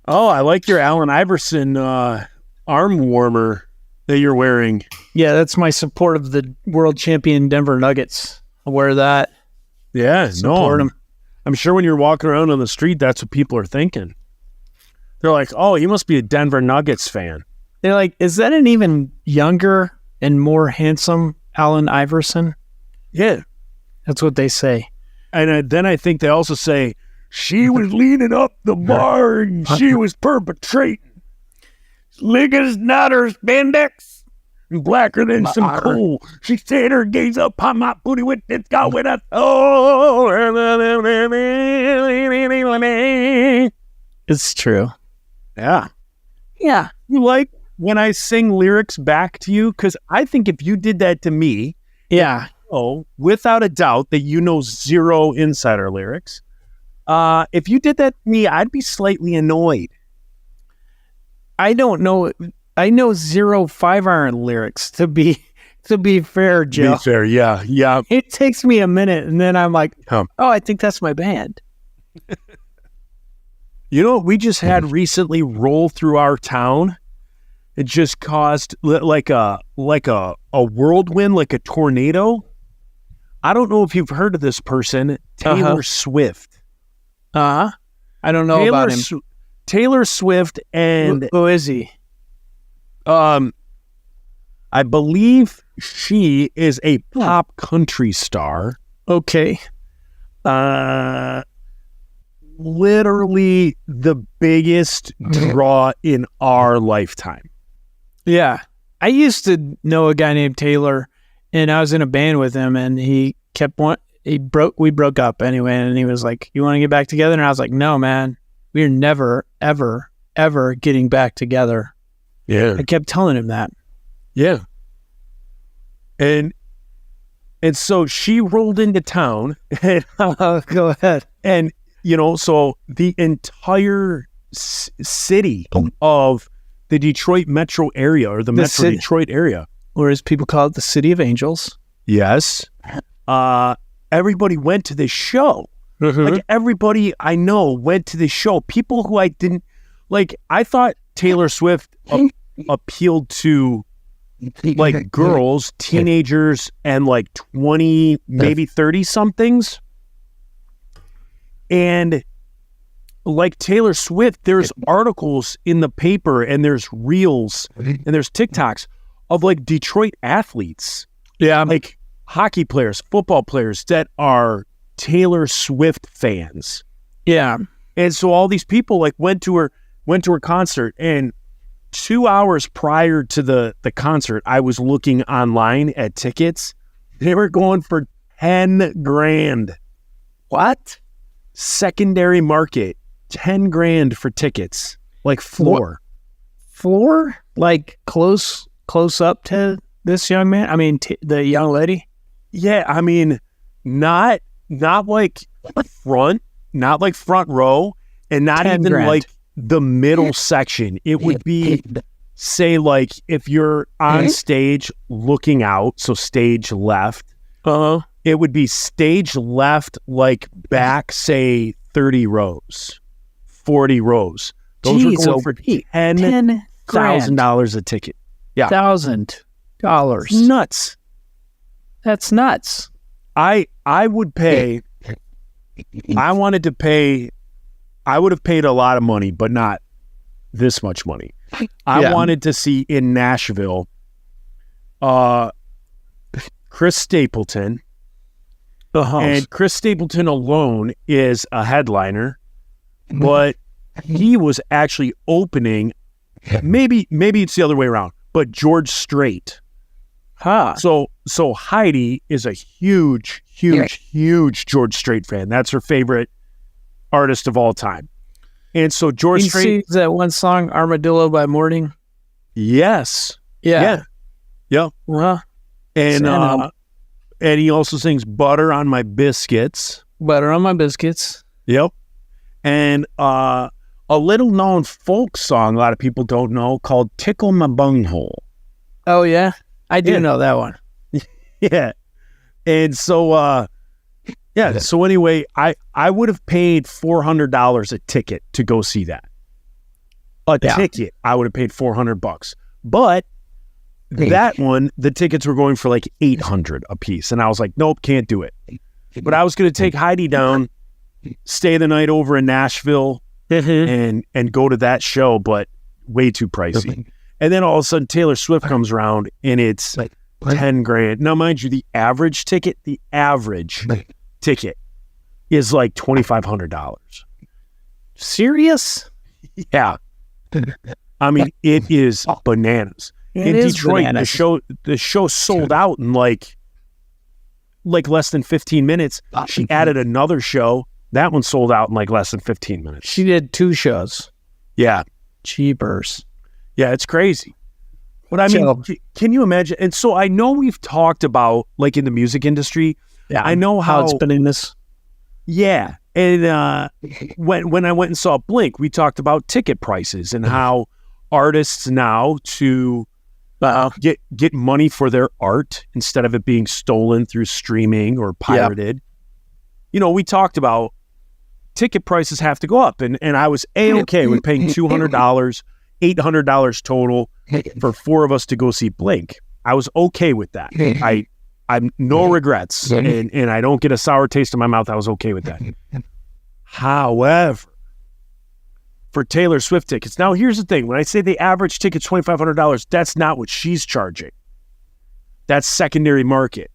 Oh, I like your Allen Iverson arm warmer that you're wearing. Yeah, that's my support of the world champion Denver Nuggets. I wear that. Yeah, support them. I'm sure when you're walking around on the street, that's what people are thinking. They're like, oh, he must be a Denver Nuggets fan. They're like, is that an even younger and more handsome Allen Iverson? Yeah. That's what they say. And then I think they also say, she was leaning up the bar and she was perpetrating. Slick as nutter spandex and blacker than some coal. She set her gaze upon my booty with this guy with a oh. It's true. Yeah. Yeah. You like when I sing lyrics back to you? Because I think if you did that to me, yeah. Oh, without a doubt that you know zero insider lyrics. If you did that to me, I'd be slightly annoyed. I don't know. I know 0 5-iron lyrics to be fair, Joe. Be fair, yeah. It takes me a minute, and then I'm like, oh, I think that's my band. You know what we just had recently roll through our town? It just caused like a whirlwind, like a tornado. I don't know if you've heard of this person, Taylor Swift. I don't know about him. Taylor Swift and who is he? I believe she is a pop country star. Okay. Literally the biggest draw in our lifetime. Yeah. I used to know a guy named Taylor, and I was in a band with him, and we broke up anyway, and he was like, you want to get back together? And I was like, no, man, we're never, ever, ever getting back together. Yeah. I kept telling him that. Yeah. And so she rolled into town and go ahead. And, so the entire city of the Detroit metro area or the metro Detroit area, or as people call it, the City of Angels. Yes. Everybody went to this show. Mm-hmm. Like everybody I know went to this show. People who I didn't like. I thought Taylor Swift appealed to like girls, teenagers, and like 20, maybe 30 somethings. And like Taylor Swift, there's articles in the paper and there's reels and there's TikToks of like Detroit athletes. Yeah. Like hockey players, football players that are Taylor Swift fans. Yeah. And so all these people like went to her concert, and 2 hours prior to the concert, I was looking online at tickets. They were going for $10,000. What? Secondary market, $10,000 for tickets. Like floor? Like close up to this young man? I mean, the young lady? Yeah, I mean, not like front row, and not even $10,000. like the middle section. It would be, say, like if you're on stage looking out, so stage left. It would be stage left, like back, say, 30 rows, 40 rows. Those were going for $10,000 a ticket. Yeah, $1,000. Nuts. That's nuts. I would pay. I wanted to pay. I would have paid a lot of money, but not this much money. I wanted to see in Nashville, Chris Stapleton. And Chris Stapleton alone is a headliner, but he was actually opening. Maybe it's the other way around, but George Strait. So Heidi is a huge George Strait fan. That's her favorite artist of all time. And so George You Strait, see that one song, Armadillo by Morning? yes, Yeah. yeah. Well, And Santa. and he also sings "Butter on My Biscuits." butter on my biscuits. Yep. And a little known folk song a lot of people don't know called "Tickle My Bunghole." Oh, yeah? I do Yeah. know that one. Yeah. And so yeah, so anyway, I would have paid $400 a ticket to go see that. Yeah. Ticket, I would have paid $400. But that one, the tickets were going for like $800 a piece. And I was like, nope, can't do it. But I was going to take Heidi down, stay the night over in Nashville, and go to that show, but way too pricey. And then all of a sudden Taylor Swift comes around and it's $10,000. Now, mind you, the average ticket is like $2,500. Serious? Yeah. I mean, it is bananas. It In is Detroit, bananas. the show sold out in like less than 15 minutes. She added another show. That one sold out in like less than 15 minutes. She did 2 shows. Yeah. Cheapers. Yeah, it's crazy. But I mean, So- can you imagine? And so I know we've talked about, like in the music industry, Yeah. I know how it's been in this. Yeah. And when I went and saw Blink, we talked about ticket prices and how artists now to get money for their art instead of it being stolen through streaming or pirated. You know, we talked about ticket prices have to go up. And I was A-okay with paying $200, $800 total for 4 of us to go see Blink. I was okay with that. I'm no regrets, and I don't get a sour taste in my mouth. I was okay with that. However, for Taylor Swift tickets, now here's the thing. When I say the average ticket's $2,500, that's not what she's charging. That's secondary market.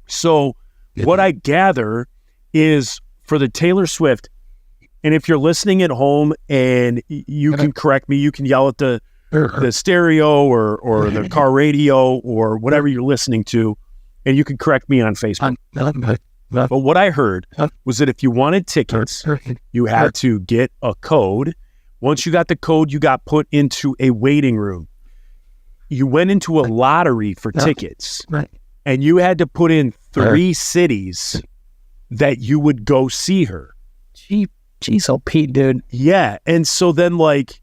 So what I gather is for the Taylor Swift, and if you're listening at home and you can correct me, you can yell at the stereo or the car radio or whatever you're listening to, and you can correct me on Facebook. But what I heard was that if you wanted tickets, you had to get a code. Once you got the code, you got put into a waiting room. You went into a lottery for tickets, and you had to put in 3 cities that you would go see her. Jeez, oh Pete, dude. Yeah, and so then like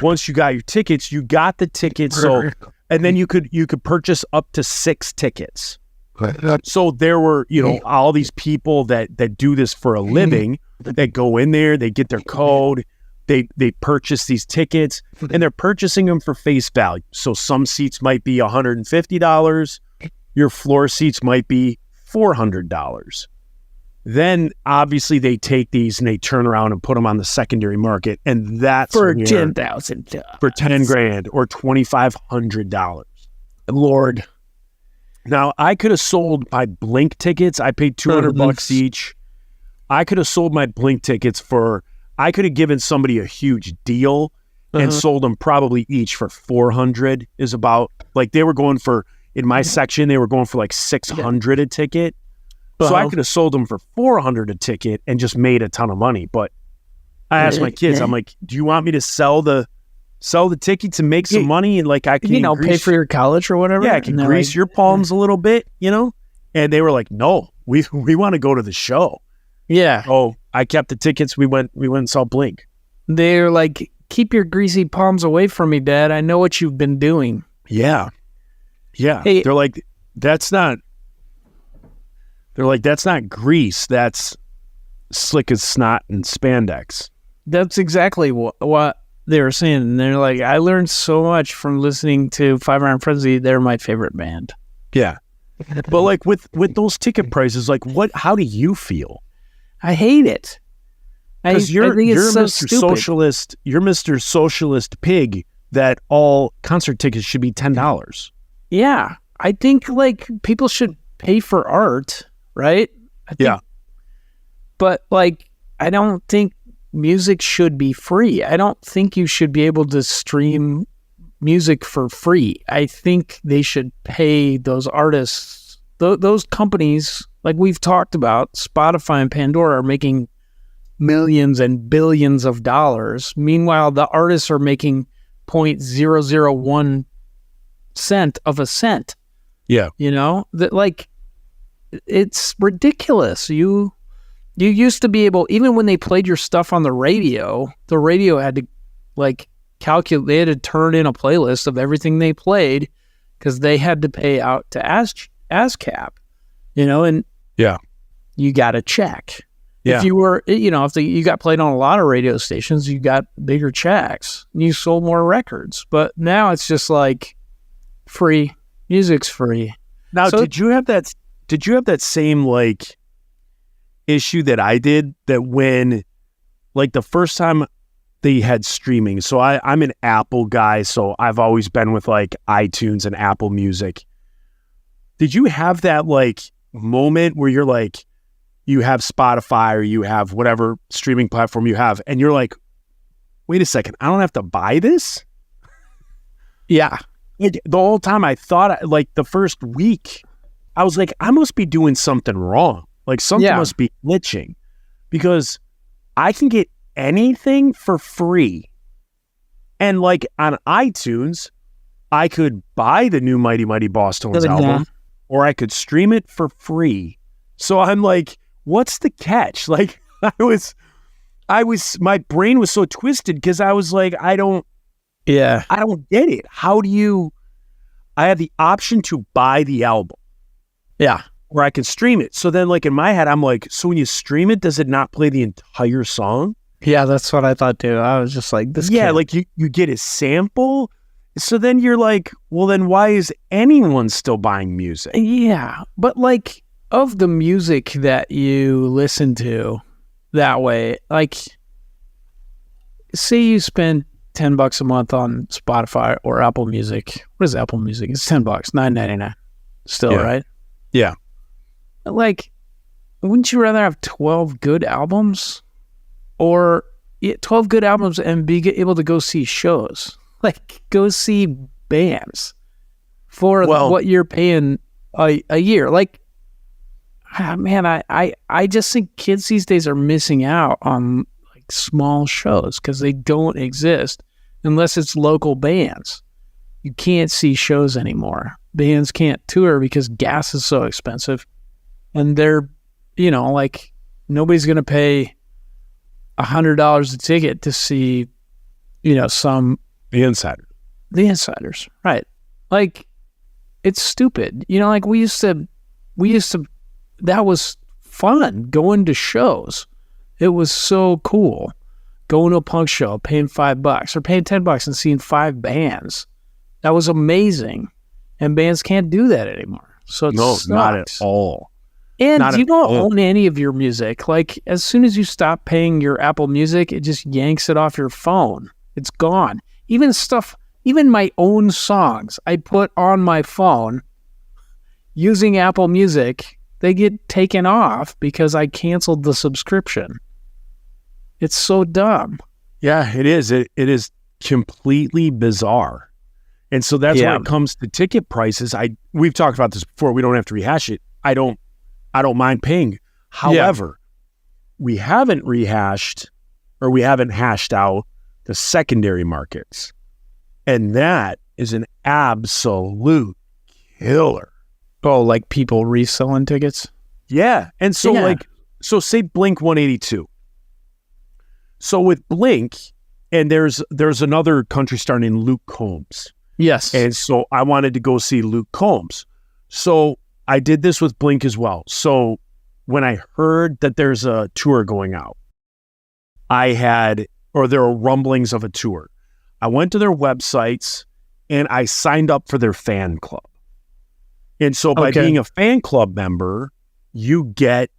once you got your tickets, you got the tickets. So and then you could purchase up to 6 tickets. So there were, you know, all these people that do this for a living that go in there, they get their code, they purchase these tickets, and they're purchasing them for face value. So some seats might be $150, your floor seats might be $400. Then obviously they take these and they turn around and put them on the secondary market, and that's For where- $10,000. for $10,000 or $2,500. Lord. Now, I could have sold my Blink tickets. I paid $200 each. I could have sold my Blink tickets I could have given somebody a huge deal and sold them probably each for $400 is about, like they were going for, in my section, they were going for like $600 a ticket. So I could have sold them for $400 a ticket and just made a ton of money. But I asked my kids, I'm like, do you want me to sell the tickets and make some money, and like I can pay for your college or whatever? I can And they're grease like, your palms a little bit, you know? And they were like, no, we want to go to the show. Yeah. Oh, I kept the tickets. We went and saw Blink. They're like, keep your greasy palms away from me, Dad. I know what you've been doing. Yeah. Yeah. Hey- They're like, that's not grease. That's slick as snot and spandex. That's exactly what they were saying. And they're like, I learned so much from listening to Five Iron Frenzy. They're my favorite band. Yeah. But like with those ticket prices, like how do you feel? I hate it. Because I think it's so Mr. stupid. Socialist, you're Mr. Socialist pig that all concert tickets should be $10. Yeah. I think like people should pay for art, right? I think, Yeah. But like, I don't think music should be free. I don't think you should be able to stream music for free. I think they should pay those artists, those companies, like we've talked about, Spotify and Pandora are making millions and billions of dollars. Meanwhile, the artists are making 0.001 cent of a cent. Yeah. That, like, it's ridiculous. You used to be able, even when they played your stuff on the radio had to like calculate, they had to turn in a playlist of everything they played because they had to pay out to ASCAP, and Yeah. you got a check. Yeah. If you were, if you got played on a lot of radio stations, you got bigger checks and you sold more records. But now it's just like free. Music's free. Now, did you have that same like issue that I did, that when like the first time they had streaming? So I'm an Apple guy, so I've always been with like iTunes and Apple Music. Did you have that like moment where you're like, you have Spotify or you have whatever streaming platform you have, and you're like, wait a second, I don't have to buy this? Yeah. Like, the whole time I thought, like the first week, I was like, I must be doing something wrong. Like something must be glitching, because I can get anything for free. And like on iTunes, I could buy the new Mighty Mighty Boss Tones album, or I could stream it for free. So I'm like, what's the catch? Like my brain was so twisted because I was like, I don't get it. I have the option to buy the album. Yeah. Or I can stream it. So then like in my head, I'm like, so when you stream it, does it not play the entire song? Yeah, that's what I thought too. I was just like, this. Yeah, like you get a sample. So then you're like, well, then why is anyone still buying music? Yeah, but like, of the music that you listen to that way, like, say you spend $10 a month on Spotify or Apple Music. What is Apple Music? It's $10, $9.99 still, right? Yeah. Like, wouldn't you rather have 12 good albums, or 12 good albums and be able to go see shows? Like, go see bands for what you're paying a year. Like, man, I just think kids these days are missing out on like small shows because they don't exist unless it's local bands. You can't see shows anymore. Bands can't tour because gas is so expensive, and they're, like, nobody's gonna pay $100 a ticket to see, some. The Insiders, right? Like, it's stupid. Like we used to. That was fun, going to shows. It was so cool, going to a punk show, paying $5 or paying $10 and seeing 5 bands. That was amazing, and bands can't do that anymore. So it sucks. Not at all. And you don't own any of your music. Like, as soon as you stop paying your Apple Music, it just yanks it off your phone. It's gone. Even my own songs I put on my phone using Apple Music, they get taken off because I canceled the subscription. It's so dumb. Yeah, it is. It is completely bizarre. And so that's when it comes to ticket prices. We've talked about this before. We don't have to rehash it. I don't mind paying. However, we haven't rehashed, or we haven't hashed out the secondary markets. And that is an absolute killer. Oh, like people reselling tickets? Yeah. And so so say Blink 182. So with Blink, and there's another country star named Luke Combs. Yes. And so I wanted to go see Luke Combs. So I did this with Blink as well. So when I heard that there's a tour going out, there were rumblings of a tour, I went to their websites and I signed up for their fan club. And so by being a fan club member, you get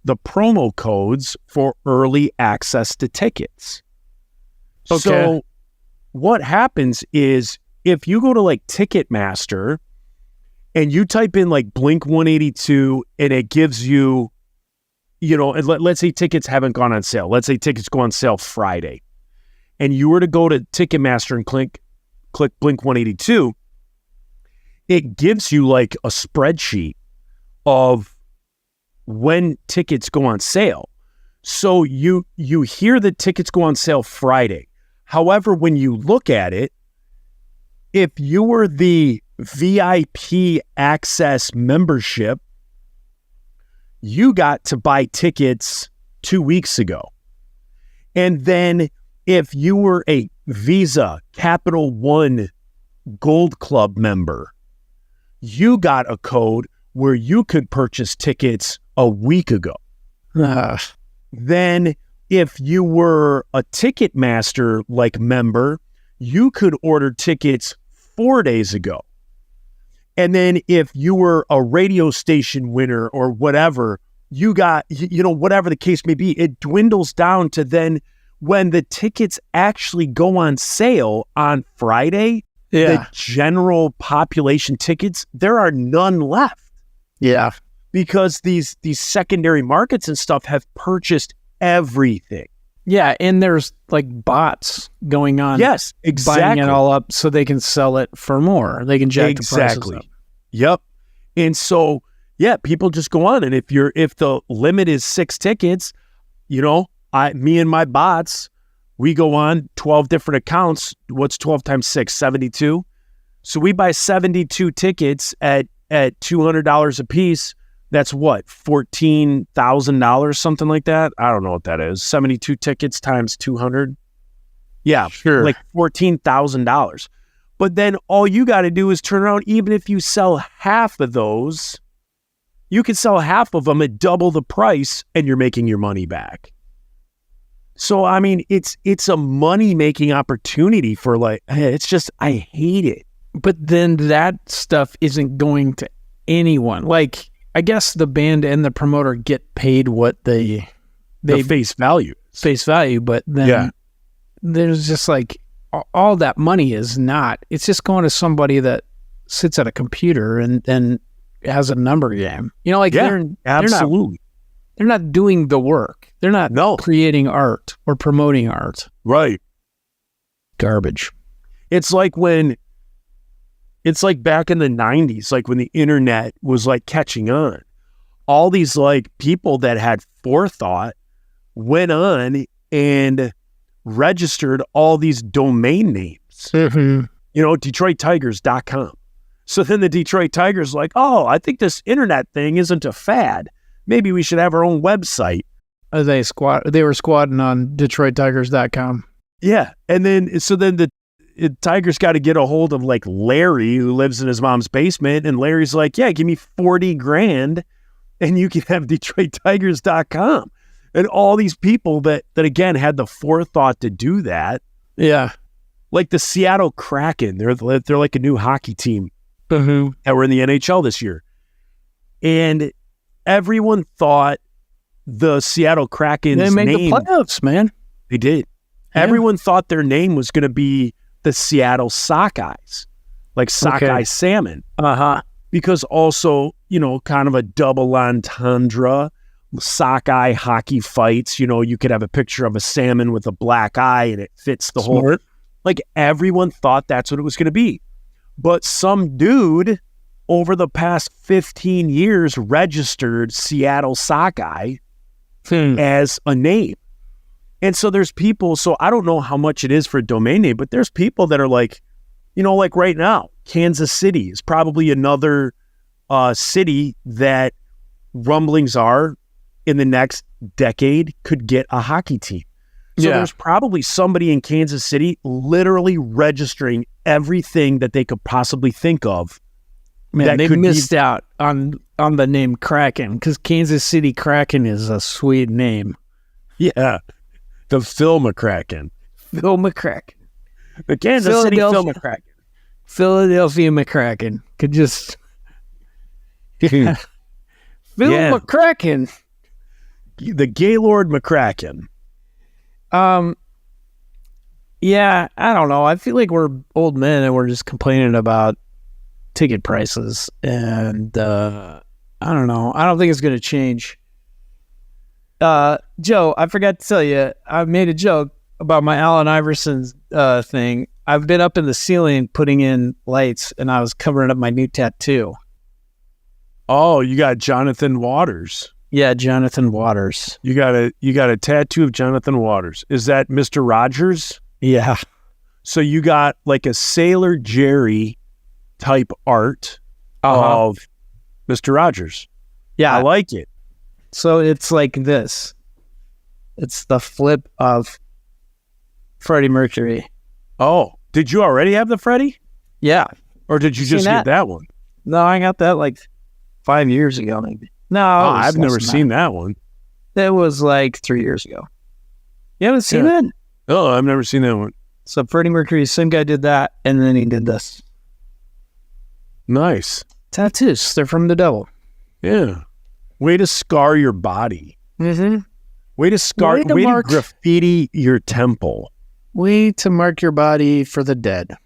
the promo codes for early access to tickets. Okay. So what happens is, if you go to like Ticketmaster and you type in like Blink 182 and it gives you, and let's say tickets haven't gone on sale. Let's say tickets go on sale Friday. And you were to go to Ticketmaster and click Blink 182, it gives you like a spreadsheet of when tickets go on sale. So you hear the tickets go on sale Friday. However, when you look at it, if you were the VIP access membership, you got to buy tickets 2 weeks ago. And then if you were a Visa Capital One Gold Club member, you got a code where you could purchase tickets a week ago. Then if you were a Ticketmaster like member, you could order tickets 4 days ago. And then if you were a radio station winner or whatever, you got, whatever the case may be, it dwindles down to then when the tickets actually go on sale on Friday, the general population tickets, there are none left. Yeah. Because these secondary markets and stuff have purchased everything. Yeah, and there's like bots going on. Yes, exactly. Buying it all up so they can sell it for more. They can jack the prices up. Yep. And so, yeah, people just go on. And if the limit is 6 tickets, me and my bots, we go on 12 different accounts. What's 12 times 6? 72. So we buy 72 tickets at $200 a piece. That's what, $14,000, something like that? I don't know what that is. 72 tickets times 200. Yeah, sure. Like $14,000. But then all you got to do is turn around. Even if you sell half of those, you can sell half of them at double the price and you're making your money back. So, I mean, it's a money-making opportunity for it's just, I hate it. But then that stuff isn't going to anyone. Like, I guess the band and the promoter get paid what they face value. But then there's just like all that money is not. It's just going to somebody that sits at a computer and has a number game. Absolutely. They're not doing the work. They're not creating art or promoting art. Right. Garbage. It's like back in the 90s, like when the internet was like catching on. All these like people that had forethought went on and registered all these domain names. Mm-hmm. DetroitTigers.com. So then the Detroit Tigers like, oh, I think this internet thing isn't a fad. Maybe we should have our own website. They were squatting on DetroitTigers.com. Yeah. And then the Tigers got to get a hold of like Larry, who lives in his mom's basement. And Larry's like, yeah, give me $40,000 and you can have DetroitTigers.com. And all these people that again had the forethought to do that. Yeah. Like the Seattle Kraken. They're like a new hockey team that were in the NHL this year. And everyone thought the Seattle Kraken's name... They made the playoffs, man. They did. Yeah. Everyone thought their name was going to be the Seattle Sockeyes, like Sockeye Salmon. Uh-huh. Because also, kind of a double entendre, Sockeye hockey fights, you could have a picture of a salmon with a black eye and it fits the whole... Like everyone thought that's what it was going to be. But some dude over the past 15 years registered Seattle Sockeye as a name. And so there's people, so I don't know how much it is for a domain name, but there's people that are like, like right now, Kansas City is probably another city that rumblings are in the next decade could get a hockey team. So there's probably somebody in Kansas City literally registering everything that they could possibly think of. Man, they missed out on the name Kraken because Kansas City Kraken is a sweet name. Yeah. The Phil McCracken. Phil McCracken. The Kansas City Phil McCracken. Philadelphia McCracken. Could just... Phil McCracken. The Gaylord McCracken. Yeah, I don't know. I feel like we're old men and we're just complaining about ticket prices. And I don't know. I don't think it's going to change. Joe, I forgot to tell you, I made a joke about my Allen Iverson thing. I've been up in the ceiling putting in lights and I was covering up my new tattoo. Oh, you got Jonathan Waters. Yeah, Jonathan Waters. You got a tattoo of Jonathan Waters. Is that Mr. Rogers? Yeah. So you got like a Sailor Jerry type art of Mr. Rogers. Yeah. I like it. So it's like this. It's the flip of Freddie Mercury. Oh, did you already have the Freddie? Yeah. Or did you Seen just get that one? No, I got that like 5 years ago, maybe. No, I've never seen that one. That was like 3 years ago. You haven't seen that? Oh, I've never seen that one. So Freddie Mercury, same guy did that, and then he did this. Nice. Tattoos. They're from the devil. Yeah. Way to scar your body. Mm-hmm. Way to graffiti your temple. Way to mark your body for the dead.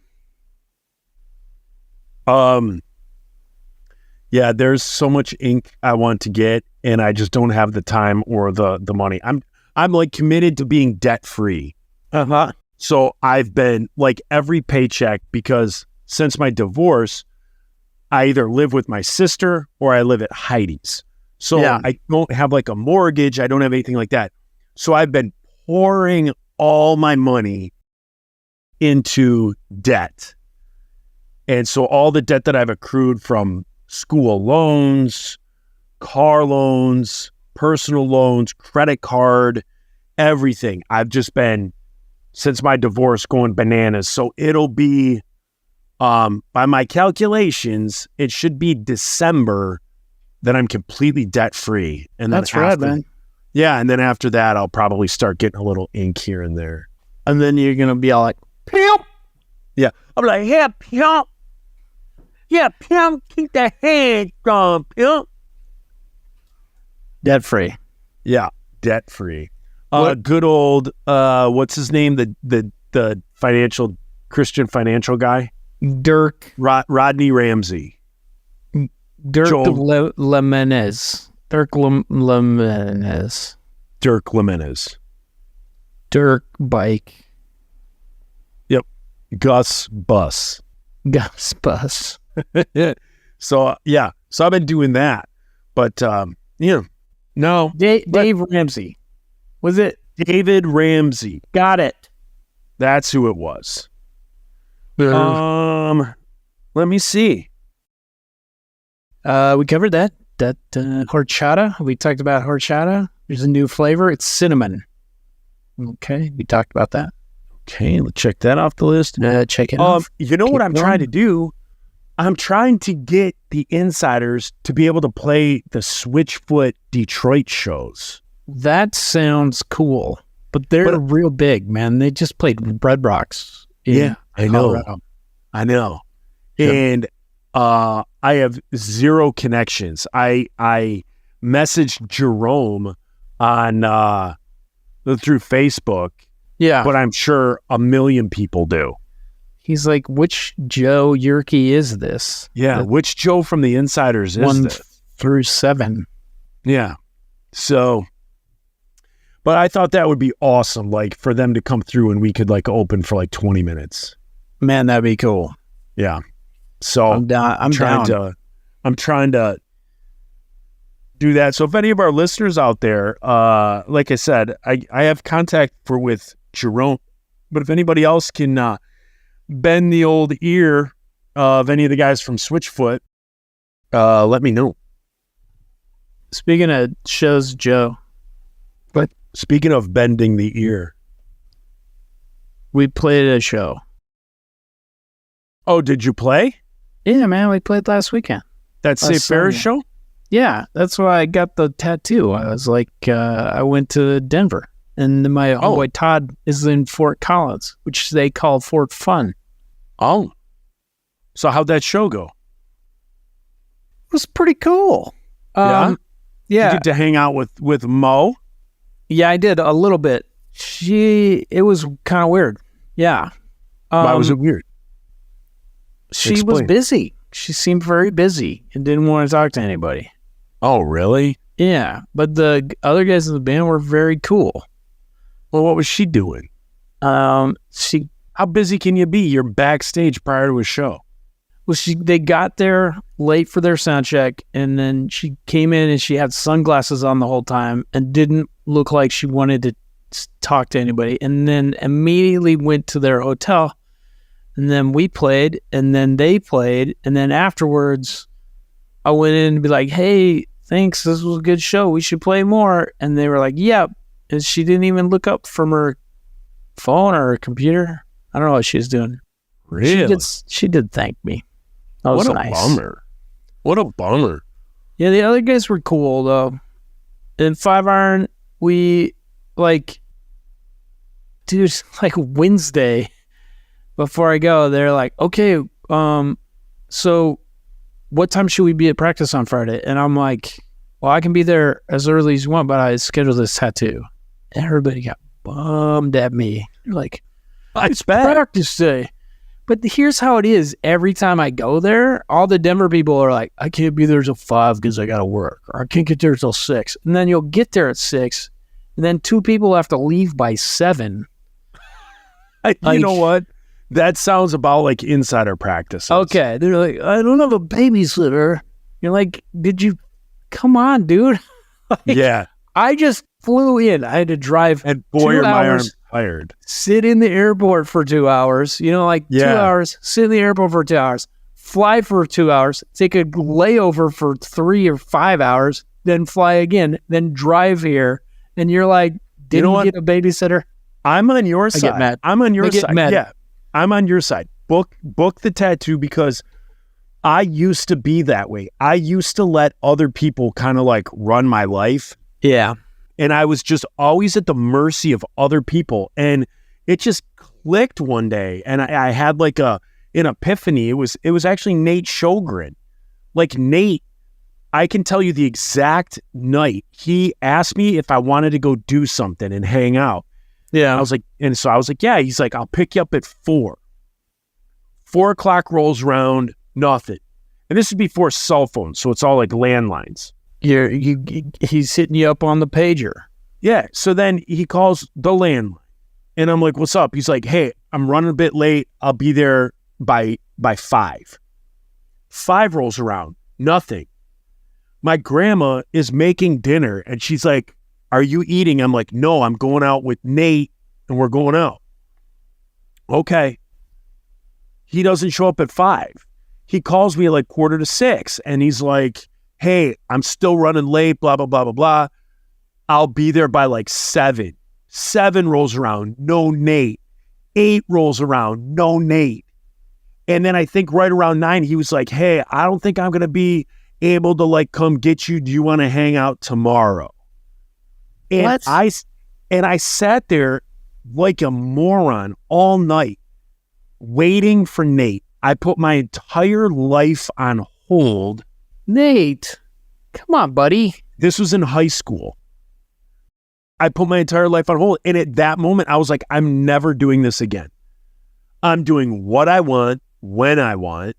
Yeah, there's so much ink I want to get, and I just don't have the time or the money. I'm like committed to being debt free. So I've been like every paycheck, because since my divorce, I either live with my sister or I live at Heidi's. So I don't have like a mortgage. I don't have anything like that. So I've been pouring all my money into debt. And so all the debt that I've accrued from school loans, car loans, personal loans, credit card, everything. I've just been, since my divorce, going bananas. So it'll be, by my calculations, it should be December that I'm completely debt free. And that's right, man. Yeah, and then after that, I'll probably start getting a little ink here and there. And then you're gonna be all like, pimp. Yeah, I'm like, yeah, pimp. Yeah, pimp, keep the hands on, pimp. Debt free. Yeah, debt free. Good old, what's his name? The financial, Christian financial guy? Rodney Ramsey. Dirk Lemenez. Dirk Lemenez. Dirk Bike. Yep. Gus Bus. So, yeah. So I've been doing that. But, no. Dave Ramsey. Was it? David Ramsey. Got it. That's who it was. Let me see. We covered that horchata. We talked about horchata. There's a new flavor. It's cinnamon. Okay, we talked about that. Okay, let's check that off the list. Check it off. You know what I'm trying to do? I'm trying to get the insiders to be able to play the Switchfoot Detroit shows. That sounds cool, but they're real big, man. They just played Red Rocks. Yeah, I know. Yeah. And I have zero connections. I messaged Jerome on through Facebook. Yeah, but I'm sure a million people do. He's like, which Joe Yerke is this? Yeah, which Joe from the Insiders is this? 1 through 7. Yeah. So, but I thought that would be awesome, like for them to come through and we could like open for like 20 minutes. Man, that'd be cool. Yeah. So I'm trying to do that. So if any of our listeners out there, like I said, I have contact with Jerome, but if anybody else can bend the old ear of any of the guys from Switchfoot, let me know. Speaking of shows, Joe. But speaking of bending the ear, we played a show. Oh, did you play? Yeah, man, we played last weekend. That St. Ferris show? Yeah, that's why I got the tattoo. I was like, I went to Denver, and my homeboy Todd is in Fort Collins, which they call Fort Fun. Oh. So how'd that show go? It was pretty cool. Yeah? Yeah. Did you get to hang out with Mo? Yeah, I did a little bit. It was kind of weird. Yeah. Why was it weird? She was busy. She seemed very busy and didn't want to talk to anybody. Oh, really? Yeah, but the other guys in the band were very cool. Well, what was she doing? How busy can you be? You're backstage prior to a show. Well, they got there late for their sound check, and then she came in and she had sunglasses on the whole time and didn't look like she wanted to talk to anybody. And then immediately went to their hotel, and then we played, and then they played, and then afterwards, I went in and be like, "Hey, thanks. This was a good show. We should play more." And they were like, "Yep." And she didn't even look up from her phone or her computer. I don't know what she was doing. Really? She did thank me. That was what a nice. bummer. What a bummer. Yeah, the other guys were cool though. In 5-iron, we dude, like Wednesday before I go, they're like, "Okay, so what time should we be at practice on Friday?" And I'm like, "Well, I can be there as early as you want, but I scheduled this tattoo." And everybody got bummed at me. They're like, "It's practice day." But here's how it is. Every time I go there, all the Denver people are like, "I can't be there till 5 because I got to work," or "I can't get there till 6. And then you'll get there at 6, and then 2 people have to leave by 7. You know what? That sounds about like insider practice. Okay. They're like, "I don't have a babysitter." You're like, come on, dude. Yeah. I just flew in. I had to drive And boy, 2 are my hours, arms tired. sit in the airport for 2 hours, 2 hours, sit in the airport for 2 hours, fly for 2 hours, take a layover for 3 or 5 hours, then fly again, then drive here. And you're like, didn't you get a babysitter? I'm on your side. Get mad. I'm on your I get side. mad. Yeah. I'm on your side. Book the tattoo because I used to be that way. I used to let other people kind of like run my life. Yeah. And I was just always at the mercy of other people. And it just clicked one day. And I had like an epiphany. It was actually Nate Sjogren. Like Nate, I can tell you the exact night he asked me if I wanted to go do something and hang out. Yeah. I was like, yeah. He's like, "I'll pick you up at 4. 4 o'clock rolls around, nothing. And this is before cell phones. So it's all like landlines. He's hitting you up on the pager. Yeah. So then he calls the landline and I'm like, "What's up?" He's like, "Hey, I'm running a bit late. I'll be there by 5. 5 rolls around, nothing. My grandma is making dinner and she's like, "Are you eating?" I'm like, "No, I'm going out with Nate and we're going out." Okay. He doesn't show up at 5. He calls me at like 5:45 and he's like, "Hey, I'm still running late, blah, blah, blah, blah, blah. I'll be there by like 7. 7 rolls around, no Nate. 8 rolls around, no Nate. And then I think right around 9, he was like, "Hey, I don't think I'm going to be able to like come get you. Do you want to hang out tomorrow?" And What? I sat there like a moron all night waiting for Nate. I put my entire life on hold. Nate, come on, buddy. This was in high school. I put my entire life on hold. And at that moment, I was like, I'm never doing this again. I'm doing what I want, when I want.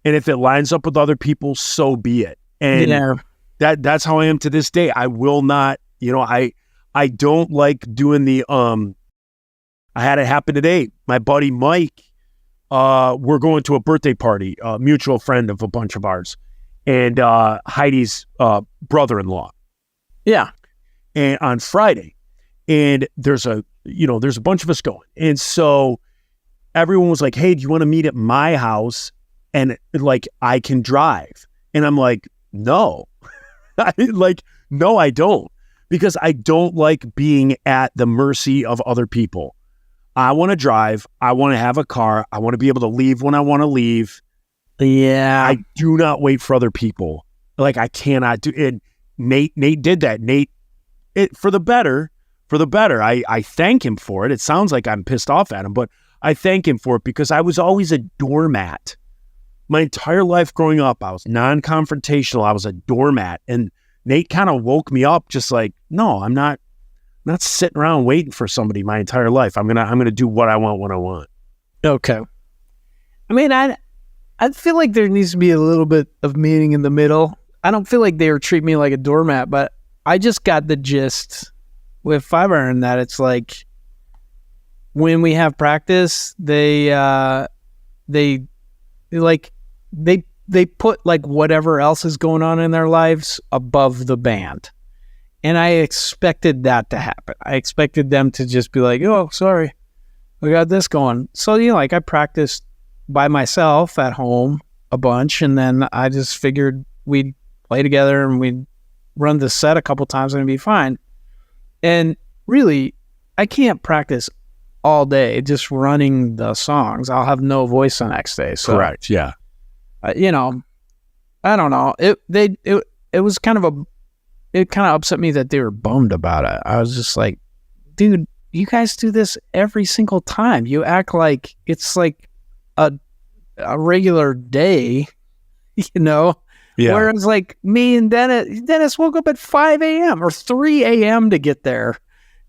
And if it lines up with other people, so be it. And that's how I am to this day. I will not, I don't like doing the, I had it happen today. My buddy Mike, we're going to a birthday party, a mutual friend of a bunch of ours. And Heidi's brother-in-law. Yeah. And on Friday. And there's a bunch of us going. And so everyone was like, "Hey, do you want to meet at my house? And like, I can drive." And I'm like, no. No, I don't. Because I don't like being at the mercy of other people. I want to drive. I want to have a car. I want to be able to leave when I want to leave. Yeah. I do not wait for other people. Like I cannot do it. Nate did that. For the better. I thank him for it. It sounds like I'm pissed off at him, but I thank him for it because I was always a doormat. My entire life growing up, I was non-confrontational. I was a doormat. And Nate kind of woke me up just like, no, I'm not sitting around waiting for somebody my entire life. I'm gonna do what I want when I want. Okay. I mean, I feel like there needs to be a little bit of meeting in the middle. I don't feel like they were treating me like a doormat, but I just got the gist with 5-iron that it's like when we have practice, they like they put like whatever else is going on in their lives above the band. And I expected that to happen. I expected them to just be like, oh, sorry, we got this going. So, like I practiced by myself at home a bunch, and then I just figured we'd play together and we'd run the set a couple times and it'd be fine. And really, I can't practice all day just running the songs. I'll have no voice the next day. So, Correct. Yeah. I don't know. It was kind of it kind of upset me that they were bummed about it. I was just like, dude, you guys do this every single time. You act like it's like a regular day, Yeah. Whereas like me and Dennis woke up at 5 a.m. or 3 a.m. to get there,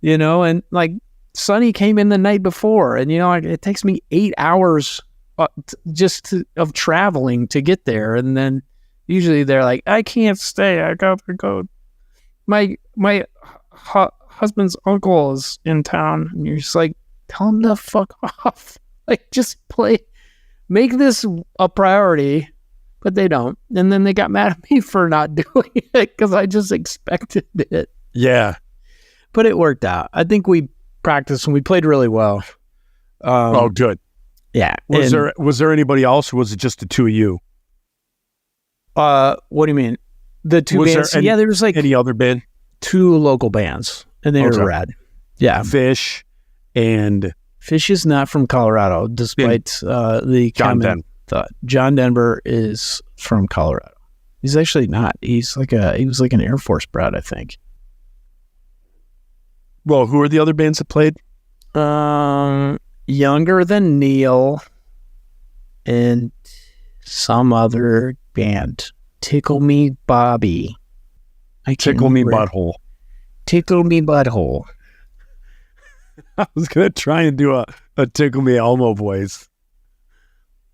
and like Sonny came in the night before, and it takes me 8 hours of traveling to get there, and then usually they're like, I can't stay. I got to go. My husband's uncle is in town, and you're just like, tell him to fuck off. Like, just make this a priority, but they don't. And then they got mad at me for not doing it because I just expected it. Yeah. But it worked out. I think we practiced and we played really well. Good. Yeah. Was there anybody else, or was it just the two of you? What do you mean? The two bands? There was like any other band? 2 local bands, and they were rad. Yeah. Fish and... Fish is not from Colorado, despite the John common thought. John Denver is from Colorado. He's actually not. He was like an Air Force brat, I think. Well, who are the other bands that played? Younger Than Neil and some other band. Tickle Me Bobby. Tickle Me Butthole. Tickle Me Butthole. I was going to try and do a Tickle Me Elmo voice.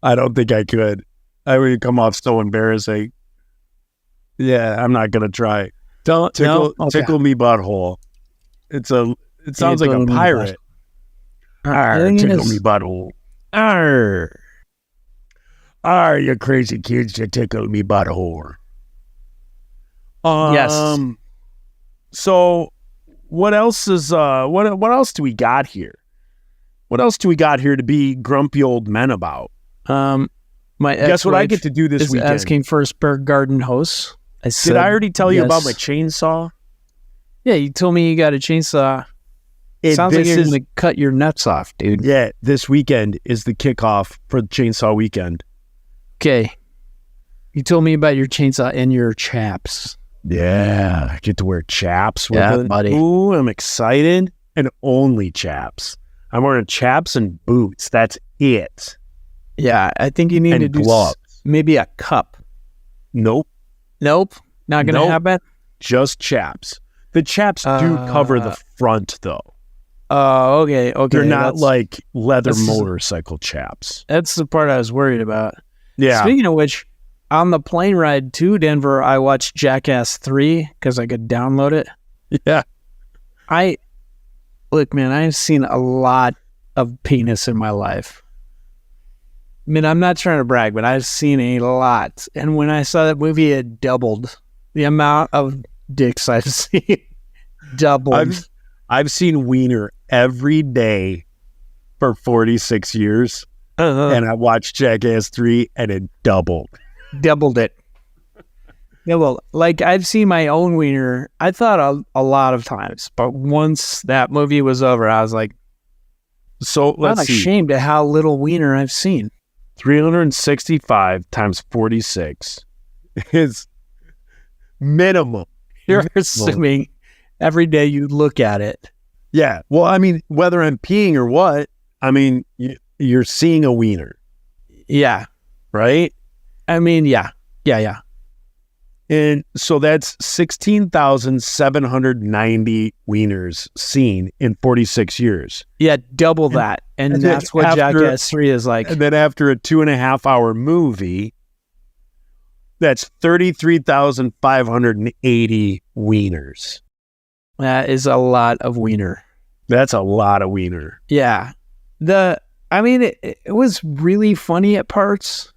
I don't think I could. I would come off so embarrassing. Yeah, I'm not going to try. Tickle Me Butthole. It sounds like a pirate. Tickle Me Butthole. Arr, you crazy kids, you tickle me butthole. Yes. So what else is what else do we got here? What else do we got here to be grumpy old men about? My guess what I get to do this weekend? Asking for a spare garden hose. Did I already tell you about my chainsaw? Yeah, you told me you got a chainsaw. Sounds like you're going to cut your nuts off, dude. Yeah, this weekend is the kickoff for the chainsaw weekend. Okay. You told me about your chainsaw and your chaps. Yeah, I get to wear chaps with it. Buddy. Ooh, I'm excited. And only chaps. I'm wearing chaps and boots. That's it. Yeah, I think you need to do gloves. Maybe a cup. Nope. Not going to happen? Just chaps. The chaps do cover the front, though. Oh, okay. They're not like leather motorcycle chaps. That's the part I was worried about. Yeah. Speaking of which, on the plane ride to Denver, I watched Jackass 3 because I could download it. Yeah. Look, man, I've seen a lot of penis in my life. I mean, I'm not trying to brag, but I've seen a lot. And when I saw that movie, it doubled the amount of dicks I've seen. Doubled. I've seen wiener every day for 46 years. And I watched Jackass 3 and it doubled. Doubled it. Yeah, well, like I've seen my own wiener, I thought a lot of times, but once that movie was over, I was like, I'm ashamed at how little wiener I've seen. 365 times 46 is minimum. You're assuming every day you look at it. Yeah. Well, I mean, whether I'm peeing or what, I mean, you're seeing a wiener. Yeah. Right? I mean, yeah. And so that's 16,790 wieners seen in 46 years. Yeah, double that. And that's what Jackass 3 is like. And then after a 2.5 hour movie, that's 33,580 wieners. That is a lot of wiener. That's a lot of wiener. Yeah. It was really funny at parts.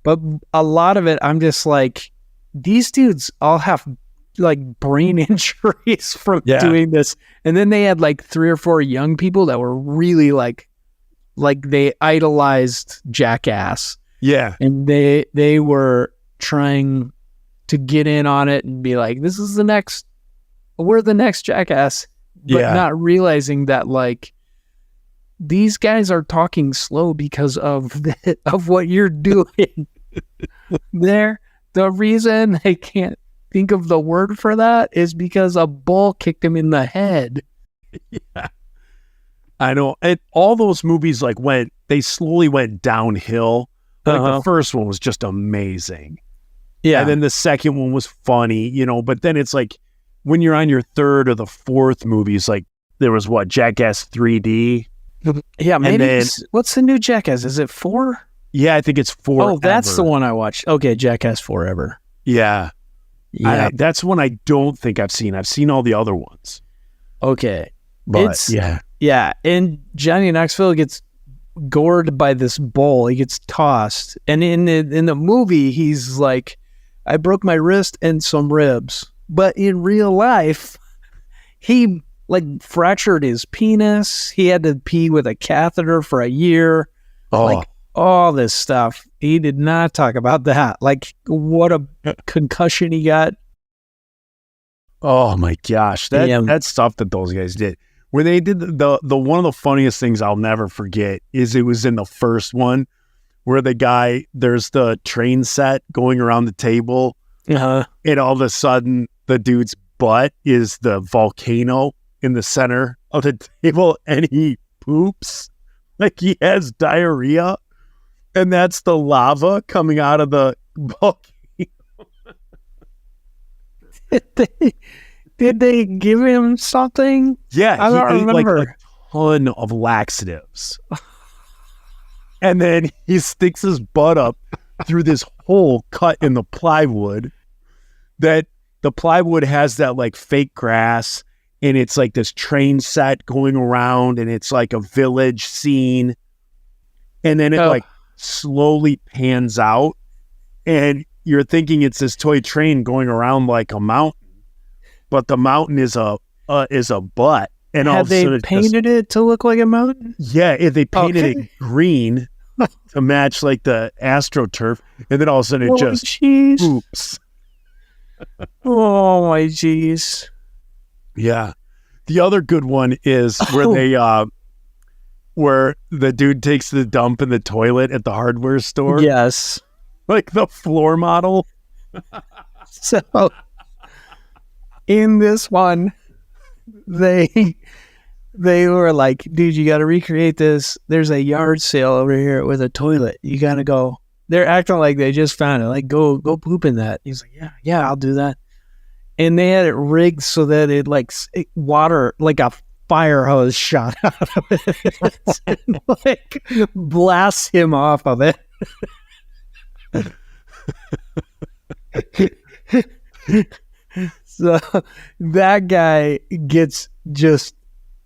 But a lot of it, I'm just like, these dudes all have like brain injuries from doing this. And then they had like 3 or 4 young people that were really like they idolized Jackass. Yeah. And they were trying to get in on it and be like, this is we're the next Jackass. But not realizing that like these guys are talking slow because of what you're doing. The reason they can't think of the word for that is because a ball kicked him in the head. Yeah. I know. And all those movies they slowly went downhill. Like the first one was just amazing. Yeah. And then the second one was funny, but then it's like when you're on your third or the fourth movies, like there was Jackass 3D. Yeah, maybe. What's the new Jackass? Is it 4? Yeah, I think it's 4. Oh, that's the one I watched. Okay, Jackass Forever. Yeah. That's one I don't think I've seen. I've seen all the other ones. Okay. But yeah. And Johnny Knoxville gets gored by this bull. He gets tossed. And in the movie, he's like, I broke my wrist and some ribs. But in real life, he fractured his penis. He had to pee with a catheter for a year. Oh. Like all this stuff. He did not talk about that. Like what a concussion he got. Oh my gosh. That stuff that those guys did. When they did the one of the funniest things I'll never forget is it was in the first one where there's the train set going around the table. Uh-huh. And all of a sudden the dude's butt is the volcano in the center of the table and he poops. Like he has diarrhea. And that's the lava coming out of the volcano. Did they give him something? Yeah, I don't remember. Ate a ton of laxatives. And then he sticks his butt up through this hole cut in the plywood that the plywood has that fake grass and it's like this train set going around and it's like a village scene. And then it slowly pans out and you're thinking it's this toy train going around like a mountain. But the mountain is a butt, and all of a sudden they painted it to look like a mountain. Yeah, they painted it green to match the AstroTurf, and then all of a sudden it just poops. Oh my jeez! Yeah, the other good one is where where the dude takes the dump in the toilet at the hardware store. Yes, like the floor model. So. In this one, they were like, dude, you got to recreate this. There's a yard sale over here with a toilet. You got to go. They're acting like they just found it. Like, go poop in that. He's like, yeah, I'll do that. And they had it rigged so that it water, like a fire hose shot out of it. And, blasts him off of it. So that guy gets just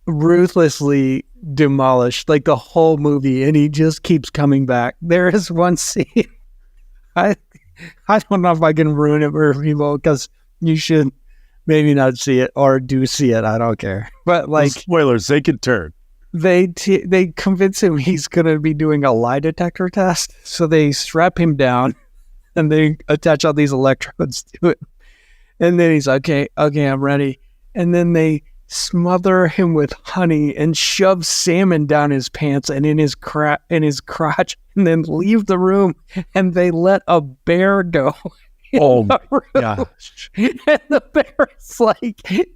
ruthlessly demolished the whole movie, and he just keeps coming back. There is one scene. I don't know if I can ruin it for people because you should maybe not see it or do see it. I don't care. But spoilers, they could turn. They convince him he's gonna be doing a lie detector test, so they strap him down and they attach all these electrodes to it. And then he's okay, I'm ready. And then they smother him with honey and shove salmon down his pants and in his crotch, and then leave the room. And they let a bear go. Oh my gosh! And the bear is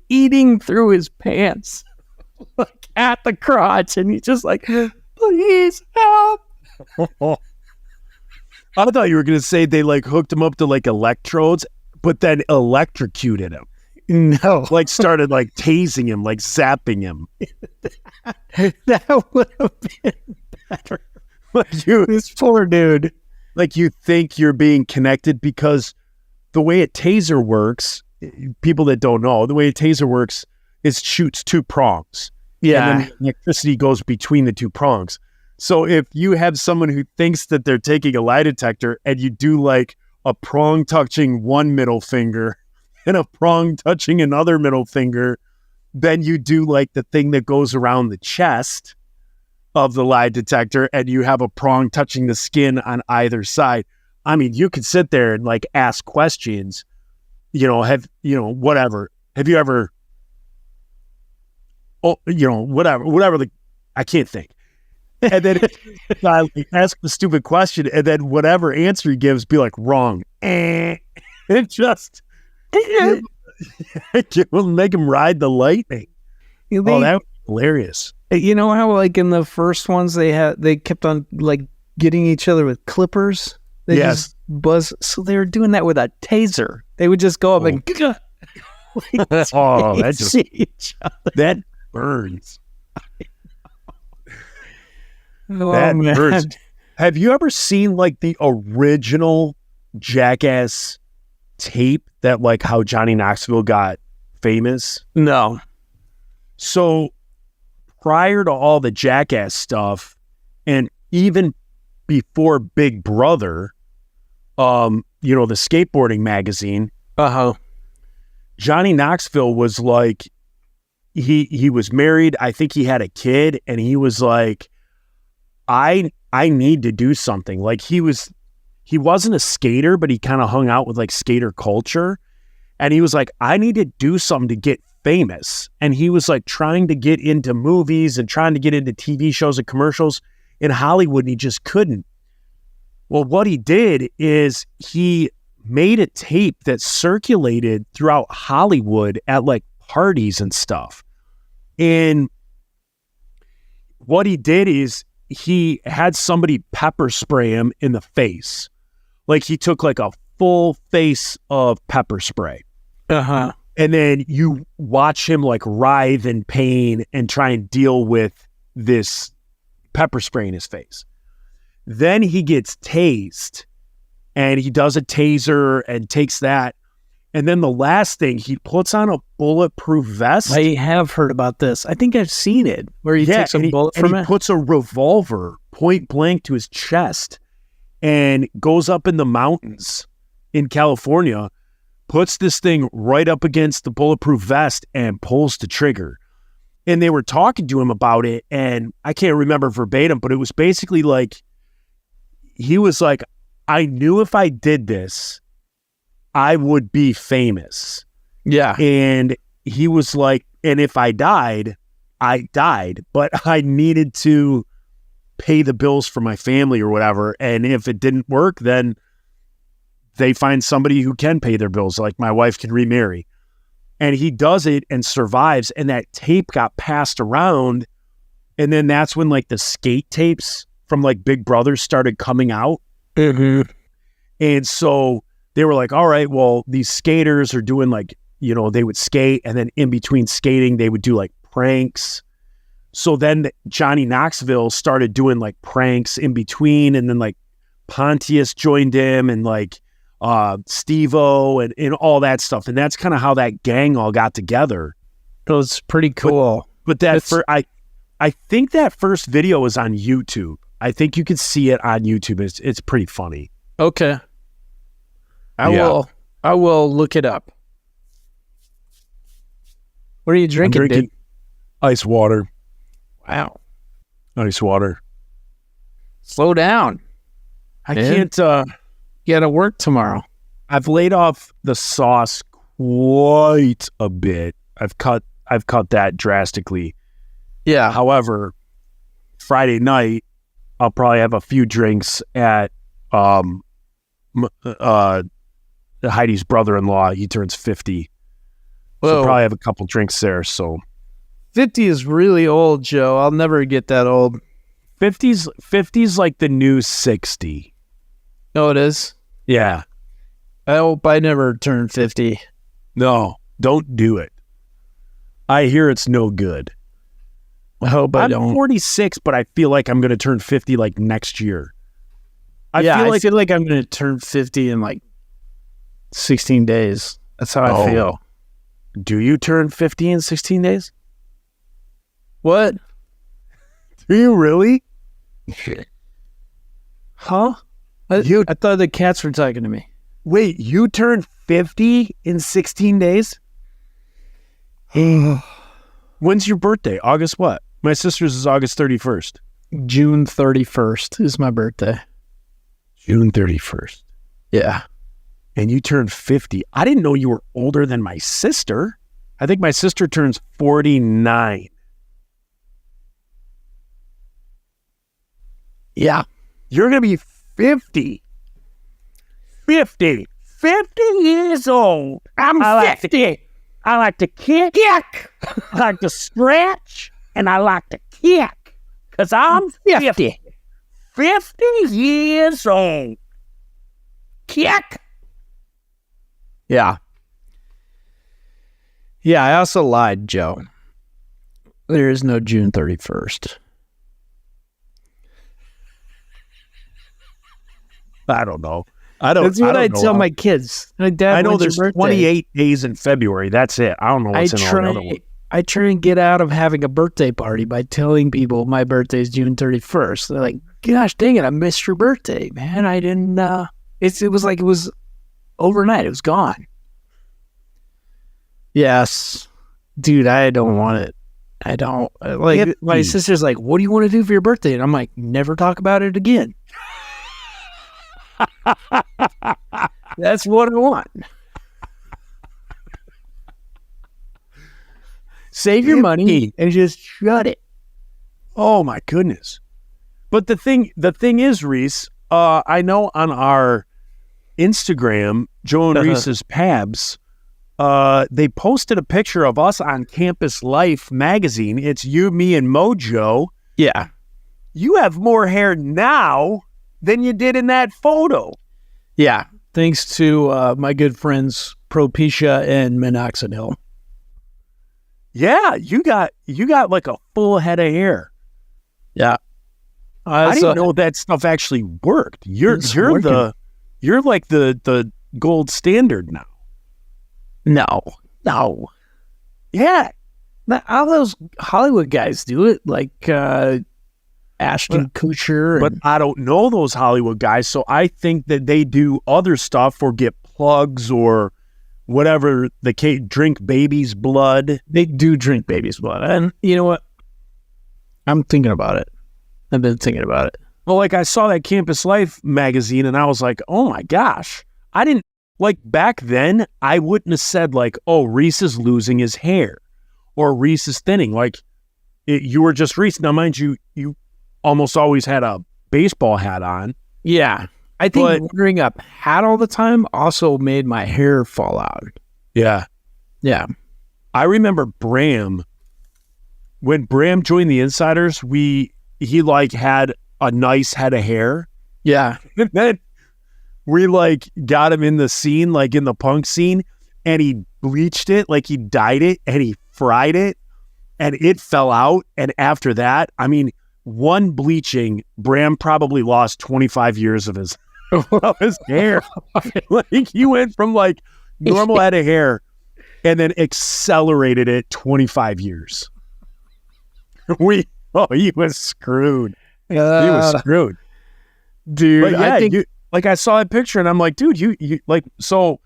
eating through his pants, at the crotch, and he's just please help. I thought you were gonna say they hooked him up to electrodes. But then electrocuted him. No. Started tasing him, zapping him. That would have been better. This poor dude. You think you're being connected because the way a taser works, people that don't know, the way a taser works is shoots 2 prongs. Yeah. And then electricity goes between the 2 prongs. So if you have someone who thinks that they're taking a lie detector and you do like a prong touching one middle finger and a prong touching another middle finger, then you do like the thing that goes around the chest of the lie detector and you have a prong touching the skin on either side. I mean, you could sit there and like ask questions, whatever. Have you ever, whatever I can't think. And then ask the stupid question and then whatever answer he gives, be like, wrong. It just, make him ride the lightning. That was hilarious. You know how like in the first ones they kept on like getting each other with clippers? They just buzz. So they were doing that with a taser. They would just go up and that burns. That burns. Have you ever seen like the original Jackass tape that like how Johnny Knoxville got famous? No. So prior to all the Jackass stuff, and even before Big Brother, the skateboarding magazine, Johnny Knoxville was like, he was married. I think he had a kid, and he was like, I need to do something. Like he wasn't a skater, but he kind of hung out with like skater culture. And he was like, I need to do something to get famous. And he was like trying to get into movies and trying to get into TV shows and commercials in Hollywood, and he just couldn't. Well, what he did is he made a tape that circulated throughout Hollywood at like parties and stuff. And what he did is he had somebody pepper spray him in the face. Like he took like a full face of pepper spray. And then you watch him like writhe in pain and try and deal with this pepper spray in his face. Then he gets tased and he does a taser and takes that. And then the last thing, he puts on a bulletproof vest. I have heard about this. I think I've seen it where he takes a bullet from it. He puts a revolver point blank to his chest and goes up in the mountains in California, puts this thing right up against the bulletproof vest and pulls the trigger. And they were talking to him about it, and I can't remember verbatim, but it was basically like, he was like, I knew if I did this, I would be famous. Yeah. And he was like, and if I died, but I needed to pay the bills for my family or whatever. And if it didn't work, then they find somebody who can pay their bills, like my wife can remarry. And he does it and survives. And that tape got passed around. And then that's when like the skate tapes from like Big Brother started coming out. And so they were like, all right, well, these skaters are doing like, they would skate. And then in between skating, they would do like pranks. So then Johnny Knoxville started doing like pranks in between. And then like Pontius joined him and like Steve-O and all that stuff. And that's kind of how that gang all got together. It was pretty cool. But I think that first video is on YouTube. I think you can see it on YouTube. It's pretty funny. Okay. I will look it up. What are you drinking, dude? Ice water. Wow. Ice water. Slow down. I can't you gotta work tomorrow. I've laid off the sauce quite a bit. I've cut that drastically. Yeah. However, Friday night I'll probably have a few drinks at Heidi's brother-in-law. He turns 50. Whoa. So probably have a couple drinks there. So 50 is really old, Joe. I'll never get that old. 50's like the new 60. Oh, it is? Yeah. I hope I never turn 50. No, don't do it. I hear it's no good. I hope I don't. I'm 46, but I feel like I'm going to turn 50 like next year. I feel like I'm going to turn 50 in like 16 days. That's how I feel. Do you turn 50 in 16 days? What? Do you really? Huh? I thought the cats were talking to me. Wait, you turned 50 in 16 days? When's your birthday? August what? My sister's is August 31st. June 31st is my birthday. June 31st. Yeah. And you turned 50. I didn't know you were older than my sister. I think my sister turns 49. Yeah. You're going to be 50. 50 years old. I'm 50. I like to kick. I like to stretch. And I like to kick. Because I'm 50. 50 years old. Kick. Yeah. Yeah, I also lied, Joe. There is no June 31st. I don't know. That's what I tell my kids. My dad, I know there's 28 days in February. That's it. I don't know what's in all the other ones. I try and get out of having a birthday party by telling people my birthday is June 31st. They're like, gosh, dang it, I missed your birthday, man. I didn't, it was like it was overnight. It was gone. Yes. Dude, I don't want it. I don't. Like, my sister's like, what do you want to do for your birthday? And I'm like, never talk about it again. That's what I want. Save your money and just shut it. Oh my goodness. But the thing is, Reese, I know on our Instagram, Joe and Reese's Pabs, they posted a picture of us on Campus Life magazine. It's you, me, and Mojo. Yeah. You have more hair now than you did in that photo. Yeah. Thanks to my good friends Propecia and Minoxidil. Yeah, you got like a full head of hair. Yeah. I didn't know that stuff actually worked. You're like the gold standard now. No. Yeah. All those Hollywood guys do it, like Ashton Kutcher. But I don't know those Hollywood guys, so I think that they do other stuff or get plugs or whatever the case, drink baby's blood. They do drink baby's blood. And you know what? I'm thinking about it. I've been thinking about it. Well, like I saw that Campus Life magazine and I was like, oh my gosh. I didn't, like back then, I wouldn't have said like, oh, Reese is losing his hair or Reese is thinning. Like you were just Reese. Now, mind you, you almost always had a baseball hat on. Yeah. I think wearing a hat all the time also made my hair fall out. Yeah. Yeah. I remember Bram, when Bram joined the Insiders, he like had a nice head of hair. Yeah. And then we like got him in the scene, like in the punk scene, and he bleached it, like he dyed it and he fried it and it fell out. And after that, I mean, one bleaching, Bram probably lost 25 years of his hair. Like he went from like normal head of hair and then accelerated it 25 years. He was screwed. He was screwed. Dude, but yeah, I think I saw that picture and I'm like, dude, you like, so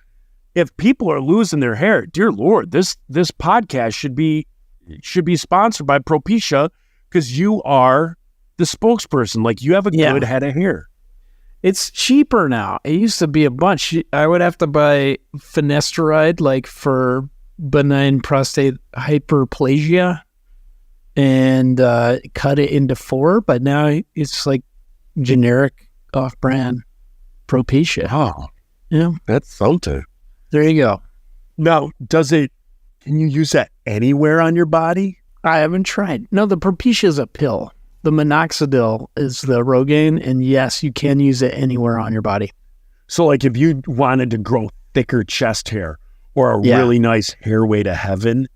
if people are losing their hair, dear Lord, this podcast should be sponsored by Propecia because you are the spokesperson. Like you have a good head of hair. It's cheaper now. It used to be a bunch. I would have to buy finasteride, like for benign prostate hyperplasia, and cut it into 4. But now it's like generic off-brand Propecia. Oh, yeah, that's something. There you go. Now, can you use that anywhere on your body? I haven't tried. No, the Propecia is a pill. The Minoxidil is the Rogaine, and yes, you can use it anywhere on your body. So, like, if you wanted to grow thicker chest hair or a really nice hairway to heaven,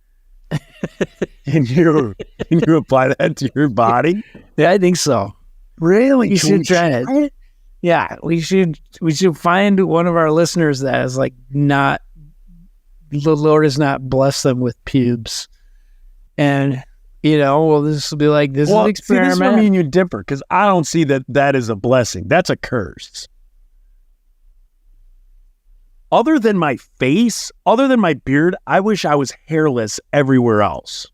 and you apply that to your body? Yeah, I think so. Really? You should try it. Yeah, we should find one of our listeners that is like not, the Lord has not blessed them with pubes. And Well, this will be like, this is an See, experiment. this is where me and you differ, because I don't see that as a blessing. That's a curse. Other than my face, other than my beard, I wish I was hairless everywhere else.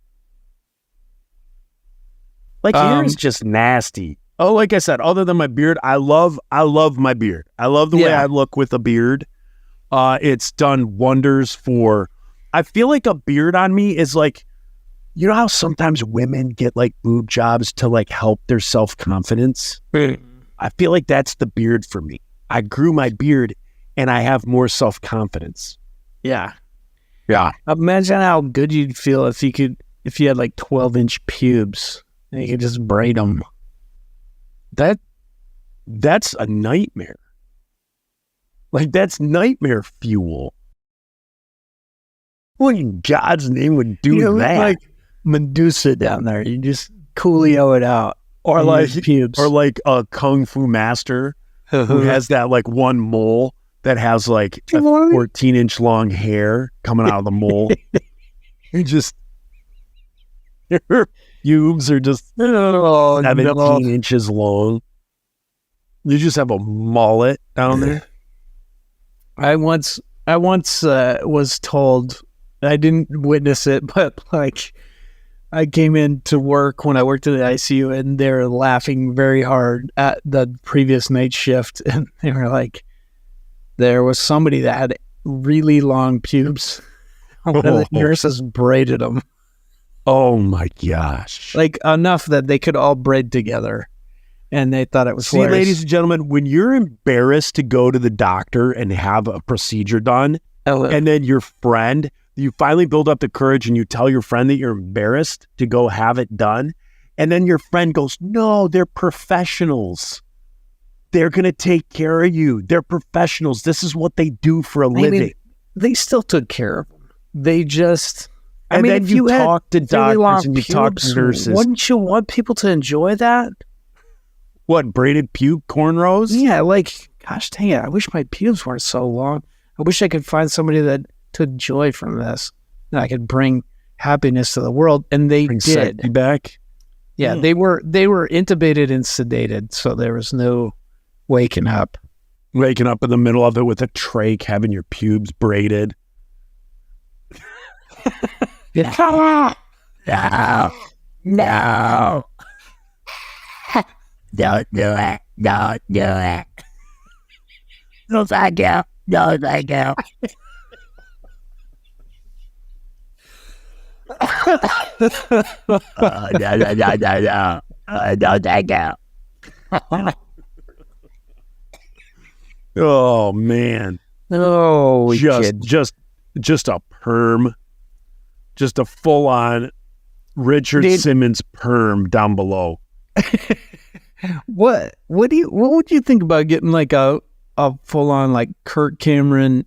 Like, hair is just nasty. Oh, like I said, other than my beard, I love my beard. I love the way I look with a beard. It's done wonders for, I feel like a beard on me is like, you know how sometimes women get like boob jobs to like help their self-confidence? I feel like that's the beard for me. I grew my beard and I have more self-confidence. Yeah. Yeah. Imagine how good you'd feel if you had like 12-inch pubes and you could just braid them. That's a nightmare. Like, that's nightmare fuel. What in God's name would do that? Like Medusa down there. You just Coolio it out. Or like pubes. Or like a kung fu master who has that like one mole that has like a 14-inch long hair coming out of the mole. You just, your pubes are just 17 inches long. You just have a mullet down there. I once was told, I didn't witness it, but like I came into work when I worked in the ICU and they were laughing very hard at the previous night shift. And they were like, there was somebody that had really long pubes. One of the nurses braided them. Oh my gosh. Like enough that they could all braid together. And they thought it was See, hilarious. ladies and gentlemen, when you're embarrassed to go to the doctor and have a procedure done, and then your friend, you finally build up the courage and you tell your friend that you're embarrassed to go have it done, and then your friend goes, no, they're professionals. They're going to take care of you. They're professionals. This is what they do for a living. Mean, they still took care of them. They just... And then you talk to doctors and you talk to nurses. Wouldn't you want people to enjoy that? What, braided pube cornrows? Yeah, like, gosh dang it, I wish my pubes weren't so long. I wish I could find somebody that took joy from this, and I could bring happiness to the world, and they did. Back? Yeah, they were intubated and sedated, so there was no waking up. Waking up in the middle of it with a trach, having your pubes braided. No. Don't do it. Don't do it. No, thank you. No, thank you. No. No, thank you. Oh man. Oh, just a perm. Just a full on Richard Simmons perm down below. What would you think about getting like a full on like Kirk Cameron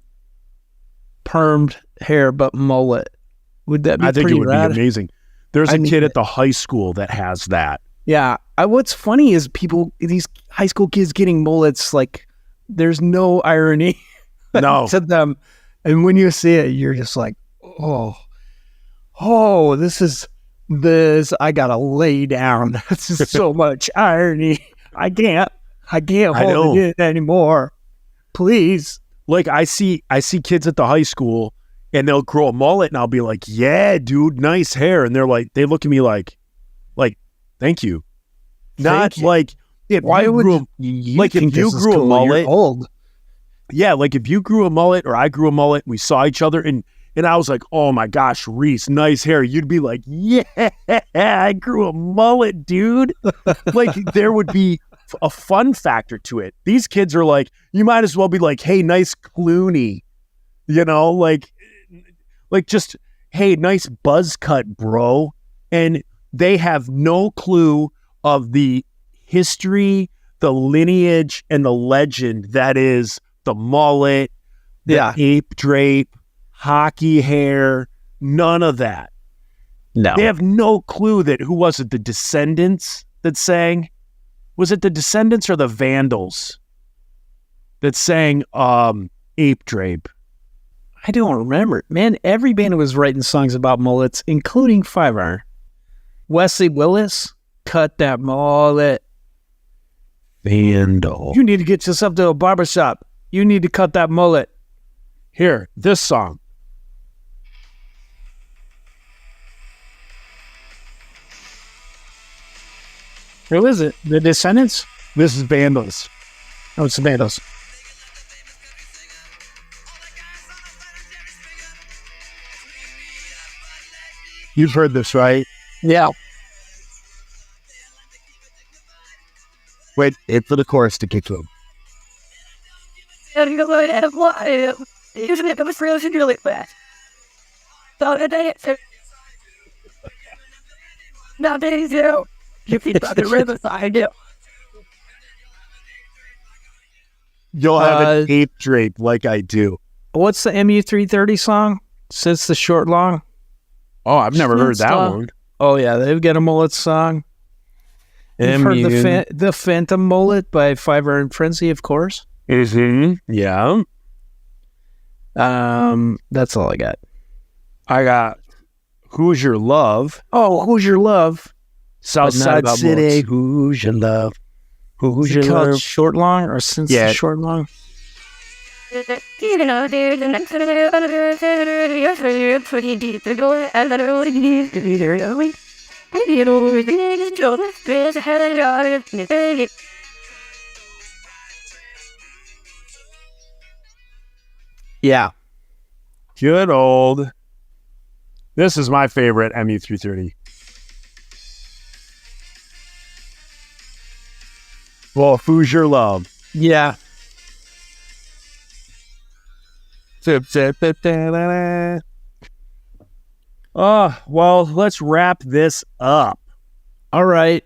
permed hair but mullet? Would that be? I think it would be amazing. There's a kid at the high school that has that. Yeah. What's funny is these high school kids getting mullets, like there's no irony no. to them. And when you see it, you're just like, oh, this, I gotta lay down. This is so much irony. I can't hold it in anymore. Please. Like I see kids at the high school and they'll grow a mullet and I'll be like, yeah, dude, nice hair. And they're like, they look at me like, thank you. Not like, why would you like if you grew a mullet, you're old. Yeah, like if you grew a mullet or I grew a mullet, we saw each other and I was like, oh my gosh, Reese, nice hair. You'd be like, yeah, I grew a mullet, dude. Like there would be a fun factor to it. These kids are like, you might as well be like, hey, nice Clooney, like just, hey, nice buzz cut, bro. And they have no clue of the history, the lineage, and the legend that is the mullet, the ape drape, hockey hair, none of that. No. They have no clue that, who was it, the Descendants that sang? Was it the Descendants or the Vandals that sang Ape Drape? I don't remember. Man, every band was writing songs about mullets, including Five Iron. Wesley Willis, cut that mullet. Vandal. You need to get yourself to a barbershop. You need to cut that mullet. Here, this song. Who is it? The Descendants? This is Vandals. Oh, it's the Vandals. You've heard this, right? Yeah. Wait, it's for the chorus to kick in. You'll have an ape drape like I do. What's the MU330 song? Since the Short Long? Oh, I've never heard that one. Oh, yeah. They've got a mullet song. You've heard the Phantom Mullet by Fiverr and Frenzy, of course. Yeah. That's all I got. I got Who's Your Love? Oh, Who's Your Love? Southside City. Who's Your Love? Who's Your Love? Short Long or Since the Short Long? Yeah. Good old. This is my favorite MU330. Well, Who's Your Love? Yeah. Well, let's wrap this up. All right.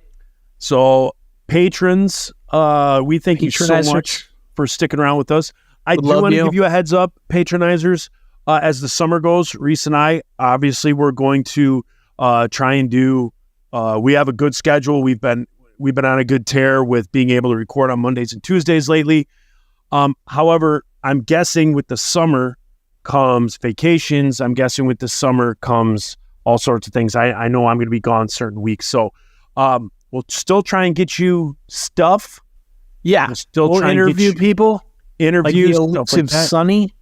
So, patrons, we thank you so Patronizers. much for sticking around with us. I Would do love want to you. give you a heads up, patronizers. As the summer goes, Reese and I, obviously, we're going to try and do. We have a good schedule. We've been on a good tear with being able to record on Mondays and Tuesdays lately. However, I'm guessing with the summer comes vacations. I'm guessing with the summer comes all sorts of things. I know I'm going to be gone certain weeks, so we'll still try and get you stuff. Yeah. We'll still We'll try and get interview you people. Like interviews. the stuff elusive like that. Sonny,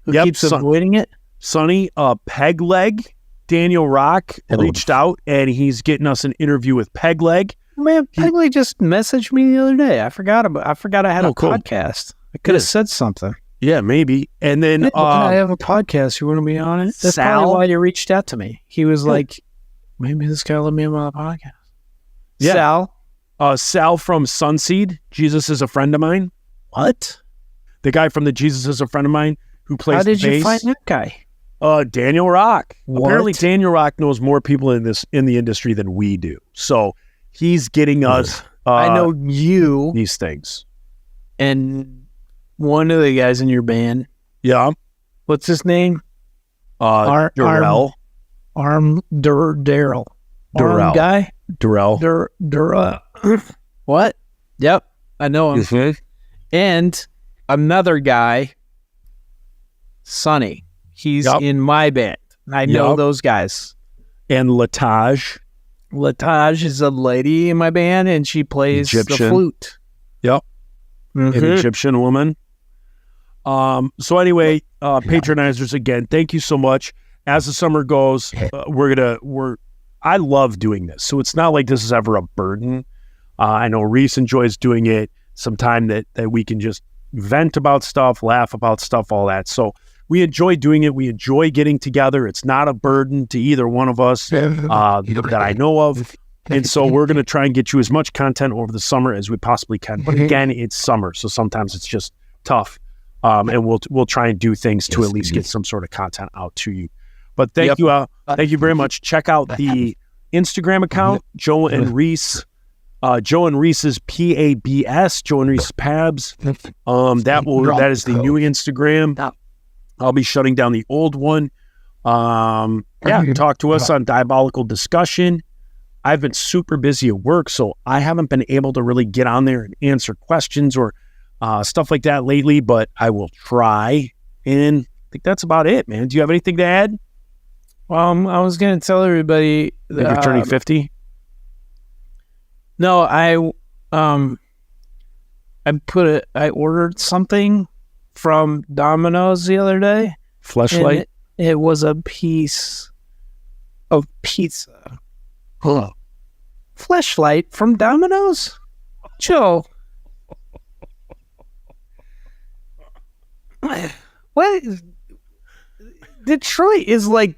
who Yep, keeps avoiding it. Sonny, Peg Leg, Daniel Rock reached out and he's getting us an interview with Peg Leg. Man, Pegley just messaged me the other day. I forgot I had a cool. podcast. I could have said something. Yeah, maybe. And then I have a podcast. You want to be on it? That's Sal? probably why you reached out to me. He was like, maybe this guy let me on the podcast. Yeah. Sal? Sal from Sunseed, Jesus is a Friend of Mine. What? The guy from the Jesus is a Friend of Mine who plays How did the bass. you find that guy? Daniel Rock. What? Apparently Daniel Rock knows more people in the industry than we do. So he's getting us I know you these things. and one of the guys in your band. Yeah. What's his name? Darrell. Daryl. Darrell. Arm guy? Darrell. What? Yep. I know him. And another guy, Sonny. He's in my band. I know those guys. And Latage. Latage is a lady in my band, and she plays the Egyptian. flute. Yep. Mhm. An Egyptian woman. So anyway, patronizers again, thank you so much. As the summer goes, I love doing this. So it's not like this is ever a burden. I know Reese enjoys doing it. Some time that we can just vent about stuff, laugh about stuff, all that. So we enjoy doing it. We enjoy getting together. It's not a burden to either one of us that I know of. And so we're going to try and get you as much content over the summer as we possibly can. But again, it's summer, so sometimes it's just tough. And we'll try and do things to at least get some sort of content out to you. But thank you very much. Check out the Instagram account, Joe and Reese. Joe and Reese's PABS, Joe and Reese's Pabs. That is the new Instagram. I'll be shutting down the old one. Talk to us on Diabolical Discussion. I've been super busy at work, so I haven't been able to really get on there and answer questions or stuff like that lately, but I will try. And I think that's about it, man. Do you have anything to add? I was gonna tell everybody That you're turning 50. No, I ordered something from Domino's the other day. And Fleshlight. it was a piece of pizza. Huh. Fleshlight from Domino's? Joe. What? Detroit is like,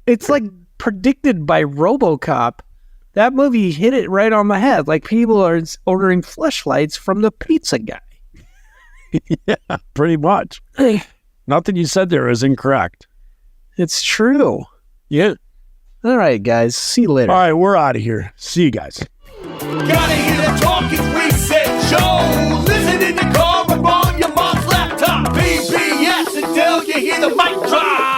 it's like predicted by RoboCop. That movie hit it right on the head. Like, people are ordering fleshlights from the pizza guy. Yeah, pretty much. Nothing you said there is incorrect. It's true. Yeah. All right, guys. See you later. All right, we're out of here. See you guys. Gotta hear the talk, it's Reset Show. Listen in your car or on your mom's laptop. PBS until you hear the mic drop.